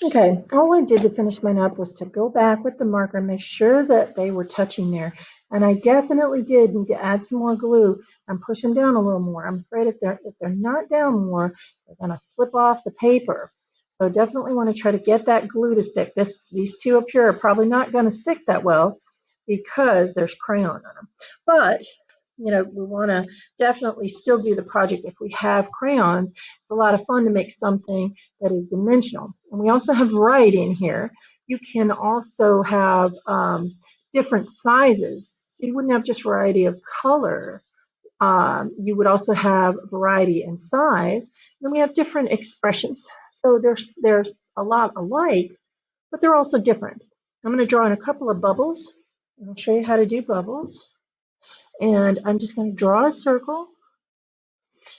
Okay, all I did to finish mine up was to go back with the marker and make sure that they were touching there. And I definitely did need to add some more glue and push them down a little more. I'm afraid if they're not down more, they're gonna slip off the paper. So definitely want to try to get that glue to stick. These two up here are probably not gonna stick that well because there's crayon on them. But we want to definitely still do the project if we have crayons. It's a lot of fun to make something that is dimensional. And we also have variety in here. You can also have different sizes. So you wouldn't have just variety of color. You would also have variety in size. And we have different expressions. So there's a lot alike, but they're also different. I'm going to draw in a couple of bubbles. And I'll show you how to do bubbles. And I'm just going to draw a circle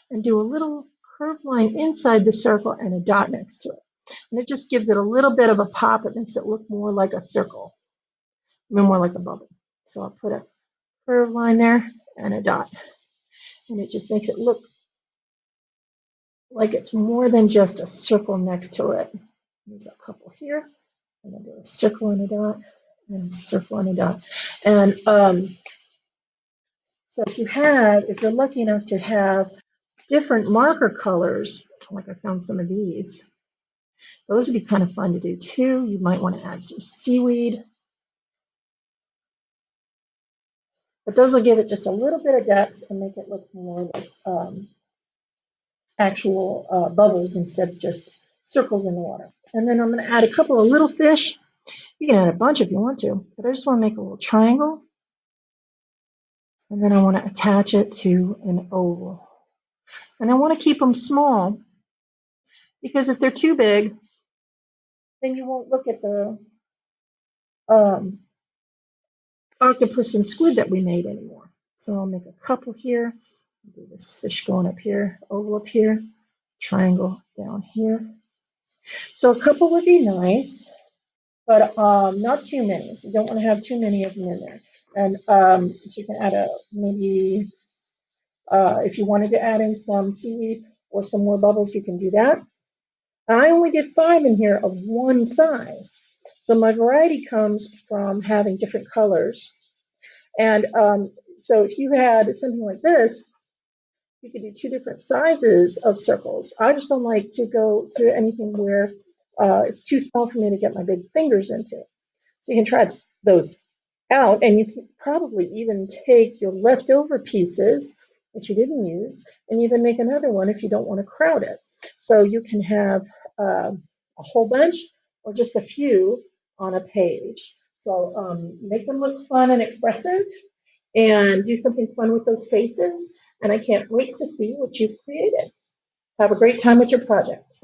and do a little curved line inside the circle and a dot next to it. And it just gives it a little bit of a pop. It makes it look more like a circle, more like a bubble. So I'll put a curved line there and a dot. And it just makes it look like it's more than just a circle next to it. There's a couple here. And I'll do a circle and a dot and a circle and a dot. And so if you're lucky enough to have different marker colors, like I found some of these, those would be kind of fun to do too. You might want to add some seaweed, but those will give it just a little bit of depth and make it look more like actual bubbles instead of just circles in the water. And then I'm going to add a couple of little fish. You can add a bunch if you want to, but I just want to make a little triangle. And then I want to attach it to an oval. And I want to keep them small because if they're too big, then you won't look at the octopus and squid that we made anymore. So I'll make a couple here. Do this fish going up here, oval up here, triangle down here. So a couple would be nice, but not too many. You don't want to have too many of them in there. And so you can add maybe if you wanted to add in some seaweed or some more bubbles, you can do that. I only did 5 in here of one size. So my variety comes from having different colors. And so if you had something like this, you could do 2 different sizes of circles. I just don't like to go through anything where it's too small for me to get my big fingers into. So you can try those out, and you can probably even take your leftover pieces that you didn't use and even make another one if you don't want to crowd it. So you can have a whole bunch or just a few on a page. So make them look fun and expressive and do something fun with those faces. And I can't wait to see what you've created. Have a great time with your project.